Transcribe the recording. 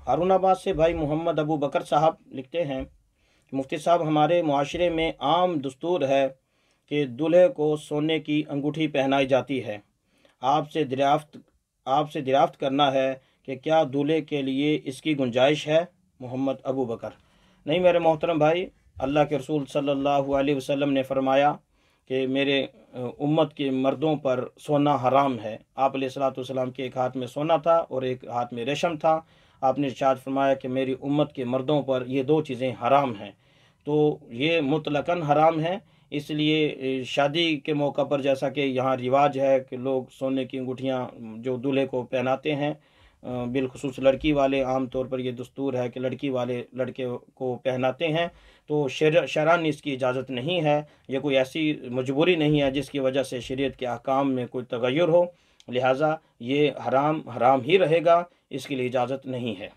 हारूनाबाद से भाई मोहम्मद अबू बकर साहब लिखते हैं, मुफ्ती साहब हमारे मुआशरे में आम दस्तूर है कि दूल्हे को सोने की अंगूठी पहनाई जाती है। आपसे दरियाफ्त करना है कि क्या दूल्हे के लिए इसकी गुंजाइश है। मोहम्मद अबू बकर। नहीं मेरे मोहतरम भाई, अल्लाह के रसूल सल्लल्लाहु अलैहि वसल्लम ने फरमाया कि मेरे उम्मत के मर्दों पर सोना हराम है। आप अलैहिस्सलातु वस्सलाम के एक हाथ में सोना था और एक हाथ में रेशम था। आपने इरशाद फरमाया कि मेरी उम्मत के मर्दों पर ये दो चीज़ें हराम हैं। तो ये मुतलकन हराम है। इसलिए शादी के मौका पर जैसा कि यहाँ रिवाज है कि लोग सोने की अंगूठियाँ जो दूल्हे को पहनाते हैं, बिलखुसूस लड़की वाले आम तौर पर ये दस्तूर है कि लड़की वाले लड़के को पहनाते हैं। तो शरअन इसकी इजाज़त नहीं है। ये कोई ऐसी मजबूरी नहीं है जिसकी वजह से शरीयत के अहकाम में कोई तगय्युर हो। लिहाजा ये हराम ही रहेगा, इसके लिए इजाज़त नहीं है।